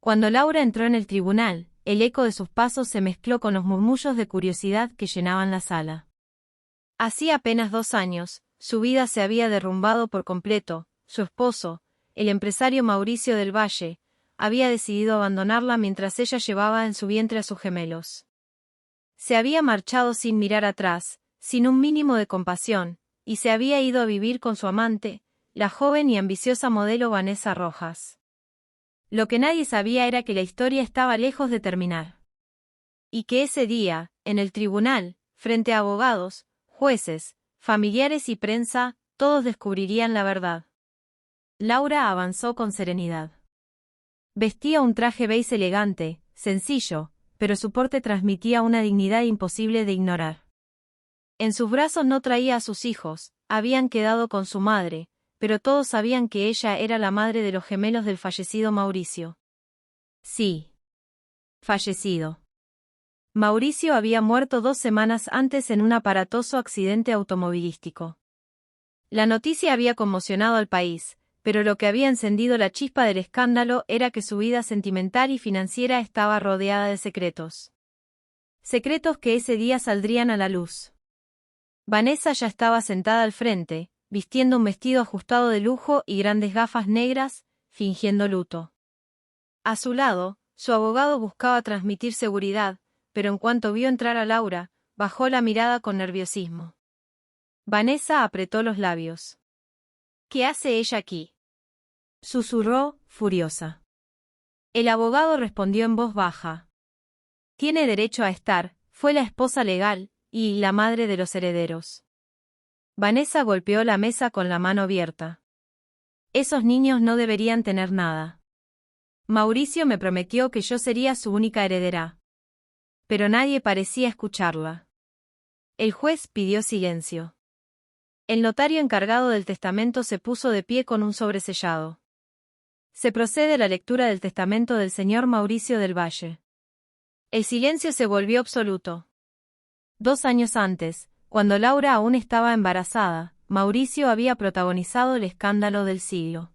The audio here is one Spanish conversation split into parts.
Cuando Laura entró en el tribunal, el eco de sus pasos se mezcló con los murmullos de curiosidad que llenaban la sala. Hacía apenas 2 años, su vida se había derrumbado por completo. Su esposo, el empresario Mauricio del Valle, había decidido abandonarla mientras ella llevaba en su vientre a sus gemelos. Se había marchado sin mirar atrás, sin un mínimo de compasión, y se había ido a vivir con su amante, la joven y ambiciosa modelo Vanessa Rojas. Lo que nadie sabía era que la historia estaba lejos de terminar. Y que ese día, en el tribunal, frente a abogados, jueces, familiares y prensa, todos descubrirían la verdad. Laura avanzó con serenidad. Vestía un traje beige elegante, sencillo, pero su porte transmitía una dignidad imposible de ignorar. En sus brazos no traía a sus hijos, habían quedado con su madre, pero todos sabían que ella era la madre de los gemelos del fallecido Mauricio. Sí. Fallecido. Mauricio había muerto 2 semanas antes en un aparatoso accidente automovilístico. La noticia había conmocionado al país, pero lo que había encendido la chispa del escándalo era que su vida sentimental y financiera estaba rodeada de secretos. Secretos que ese día saldrían a la luz. Vanessa ya estaba sentada al frente, vistiendo un vestido ajustado de lujo y grandes gafas negras, fingiendo luto. A su lado, su abogado buscaba transmitir seguridad, pero en cuanto vio entrar a Laura, bajó la mirada con nerviosismo. Vanessa apretó los labios. ¿Qué hace ella aquí?, susurró, furiosa. El abogado respondió en voz baja. Tiene derecho a estar, fue la esposa legal, y la madre de los herederos. Vanessa golpeó la mesa con la mano abierta. Esos niños no deberían tener nada. Mauricio me prometió que yo sería su única heredera. Pero nadie parecía escucharla. El juez pidió silencio. El notario encargado del testamento se puso de pie con un sobresellado. Se procede a la lectura del testamento del señor Mauricio del Valle. El silencio se volvió absoluto. 2 años antes, cuando Laura aún estaba embarazada, Mauricio había protagonizado el escándalo del siglo.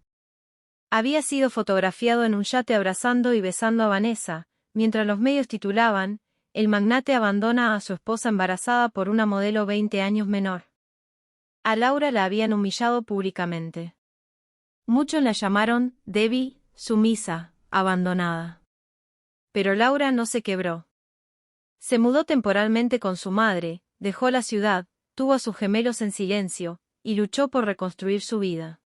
Había sido fotografiado en un yate abrazando y besando a Vanessa, mientras los medios titulaban: el magnate abandona a su esposa embarazada por una modelo 20 años menor. A Laura la habían humillado públicamente. Muchos la llamaron débil, sumisa, abandonada. Pero Laura no se quebró. Se mudó temporalmente con su madre, dejó la ciudad, tuvo a sus gemelos en silencio, y luchó por reconstruir su vida.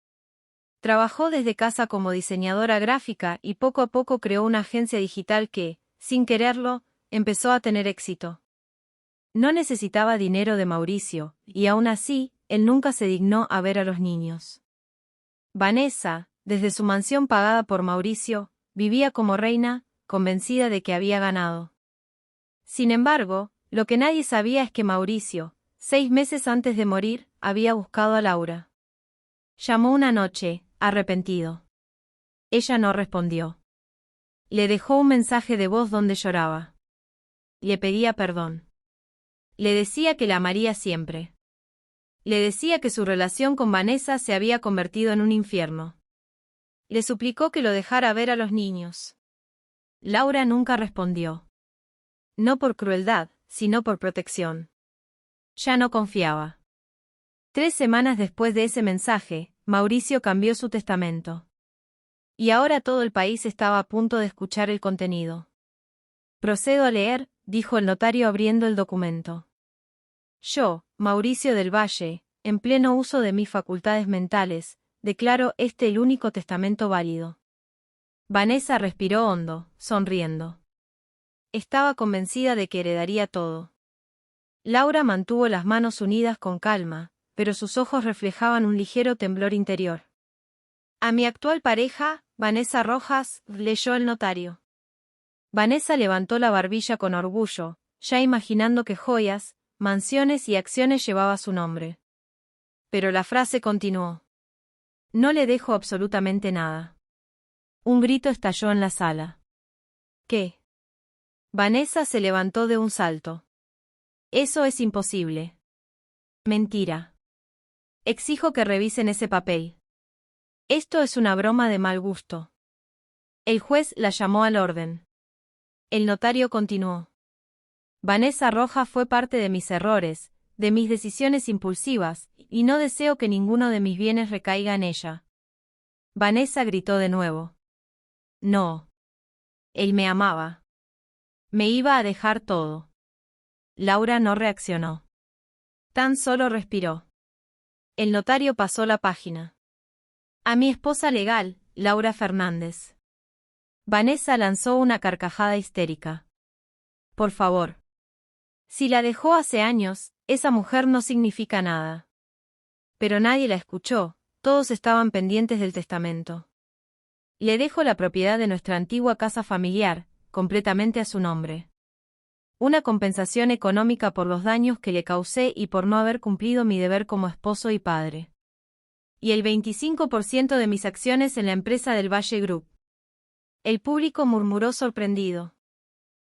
Trabajó desde casa como diseñadora gráfica y poco a poco creó una agencia digital que, sin quererlo, empezó a tener éxito. No necesitaba dinero de Mauricio, y aún así, él nunca se dignó a ver a los niños. Vanessa, desde su mansión pagada por Mauricio, vivía como reina, convencida de que había ganado. Sin embargo, lo que nadie sabía es que Mauricio, 6 meses antes de morir, había buscado a Laura. Llamó una noche, arrepentido. Ella no respondió. Le dejó un mensaje de voz donde lloraba. Le pedía perdón. Le decía que la amaría siempre. Le decía que su relación con Vanessa se había convertido en un infierno. Le suplicó que lo dejara ver a los niños. Laura nunca respondió. No por crueldad, sino por protección. Ya no confiaba. 3 semanas después de ese mensaje, Mauricio cambió su testamento. Y ahora todo el país estaba a punto de escuchar el contenido. Procedo a leer, dijo el notario abriendo el documento. Yo, Mauricio del Valle, en pleno uso de mis facultades mentales, declaro este el único testamento válido. Vanessa respiró hondo, sonriendo. Estaba convencida de que heredaría todo. Laura mantuvo las manos unidas con calma, pero sus ojos reflejaban un ligero temblor interior. A mi actual pareja, Vanessa Rojas, leyó el notario. Vanessa levantó la barbilla con orgullo, ya imaginando qué joyas, mansiones y acciones llevaba su nombre. Pero la frase continuó. No le dejo absolutamente nada. Un grito estalló en la sala. ¿Qué? Vanessa se levantó de un salto. Eso es imposible. Mentira. Exijo que revisen ese papel. Esto es una broma de mal gusto. El juez la llamó al orden. El notario continuó. Vanessa Rojas fue parte de mis errores, de mis decisiones impulsivas, y no deseo que ninguno de mis bienes recaiga en ella. Vanessa gritó de nuevo. No. Él me amaba. Me iba a dejar todo. Laura no reaccionó. Tan solo respiró. El notario pasó la página. A mi esposa legal, Laura Fernández. Vanessa lanzó una carcajada histérica. Por favor. Si la dejó hace años, esa mujer no significa nada. Pero nadie la escuchó, todos estaban pendientes del testamento. Le dejo la propiedad de nuestra antigua casa familiar, completamente a su nombre. Una compensación económica por los daños que le causé y por no haber cumplido mi deber como esposo y padre. Y el 25% de mis acciones en la empresa del Valle Group. El público murmuró sorprendido.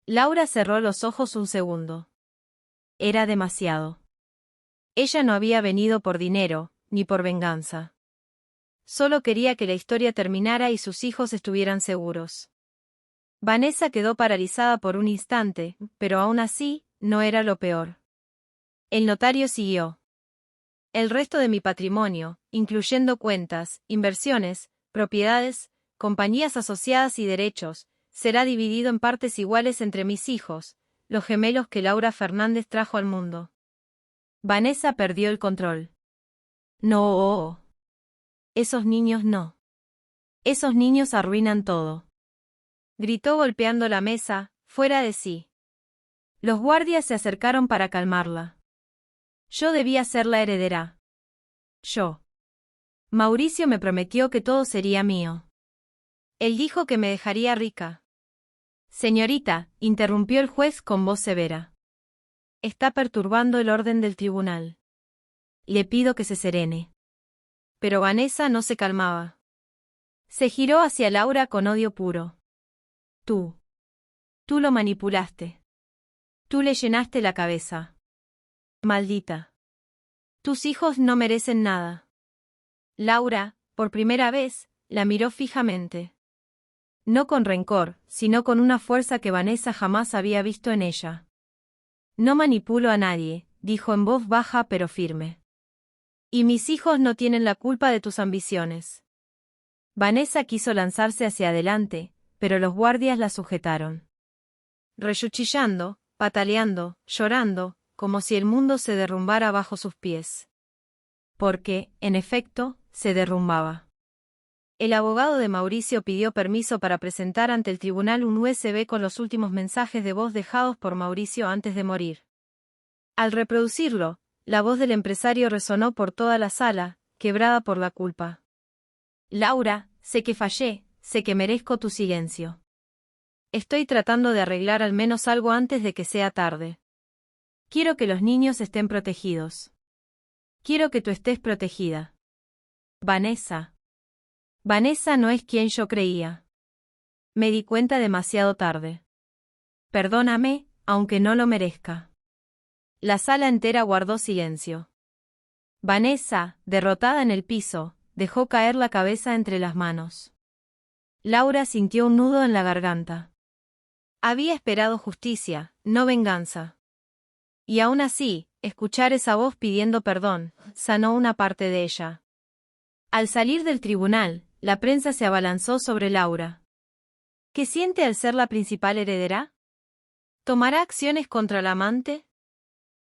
Laura cerró los ojos un segundo. Era demasiado. Ella no había venido por dinero, ni por venganza. Solo quería que la historia terminara y sus hijos estuvieran seguros. Vanessa quedó paralizada por un instante, pero aún así, no era lo peor. El notario siguió. El resto de mi patrimonio, incluyendo cuentas, inversiones, propiedades, compañías asociadas y derechos, será dividido en partes iguales entre mis hijos, los gemelos que Laura Fernández trajo al mundo. Vanessa perdió el control. No. Esos niños no. Esos niños arruinan todo. Gritó golpeando la mesa, fuera de sí. Los guardias se acercaron para calmarla. Yo debía ser la heredera. Yo. Mauricio me prometió que todo sería mío. Él dijo que me dejaría rica. Señorita, interrumpió el juez con voz severa. Está perturbando el orden del tribunal. Le pido que se serene. Pero Vanessa no se calmaba. Se giró hacia Laura con odio puro. Tú lo manipulaste. Tú le llenaste la cabeza. Maldita. Tus hijos no merecen nada. Laura, por primera vez, la miró fijamente. No con rencor, sino con una fuerza que Vanessa jamás había visto en ella. No manipulo a nadie, dijo en voz baja pero firme. Y mis hijos no tienen la culpa de tus ambiciones. Vanessa quiso lanzarse hacia adelante, pero los guardias la sujetaron. Rechuchillando, pataleando, llorando, como si el mundo se derrumbara bajo sus pies. Porque, en efecto, se derrumbaba. El abogado de Mauricio pidió permiso para presentar ante el tribunal un USB con los últimos mensajes de voz dejados por Mauricio antes de morir. Al reproducirlo, la voz del empresario resonó por toda la sala, quebrada por la culpa. Laura, sé que fallé, sé que merezco tu silencio. Estoy tratando de arreglar al menos algo antes de que sea tarde. Quiero que los niños estén protegidos. Quiero que tú estés protegida. Vanessa. Vanessa no es quien yo creía. Me di cuenta demasiado tarde. Perdóname, aunque no lo merezca. La sala entera guardó silencio. Vanessa, derrotada en el piso, dejó caer la cabeza entre las manos. Laura sintió un nudo en la garganta. Había esperado justicia, no venganza. Y aún así, escuchar esa voz pidiendo perdón, sanó una parte de ella. Al salir del tribunal, la prensa se abalanzó sobre Laura. ¿Qué siente al ser la principal heredera? ¿Tomará acciones contra la amante?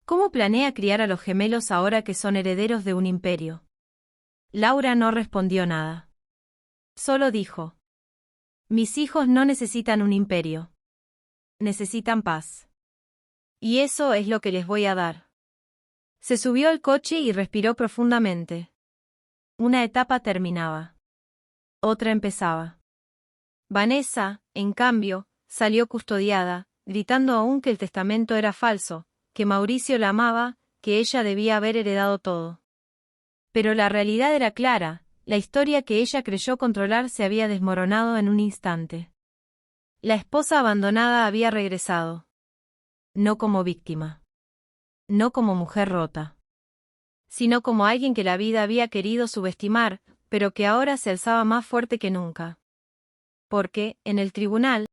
¿Cómo planea criar a los gemelos ahora que son herederos de un imperio? Laura no respondió nada. Solo dijo: mis hijos no necesitan un imperio. Necesitan paz. Y eso es lo que les voy a dar. Se subió al coche y respiró profundamente. Una etapa terminaba. Otra empezaba. Vanessa, en cambio, salió custodiada, gritando aún que el testamento era falso, que Mauricio la amaba, que ella debía haber heredado todo. Pero la realidad era clara, la historia que ella creyó controlar se había desmoronado en un instante. La esposa abandonada había regresado. No como víctima. No como mujer rota. Sino como alguien que la vida había querido subestimar, pero que ahora se alzaba más fuerte que nunca. porque, en el tribunal,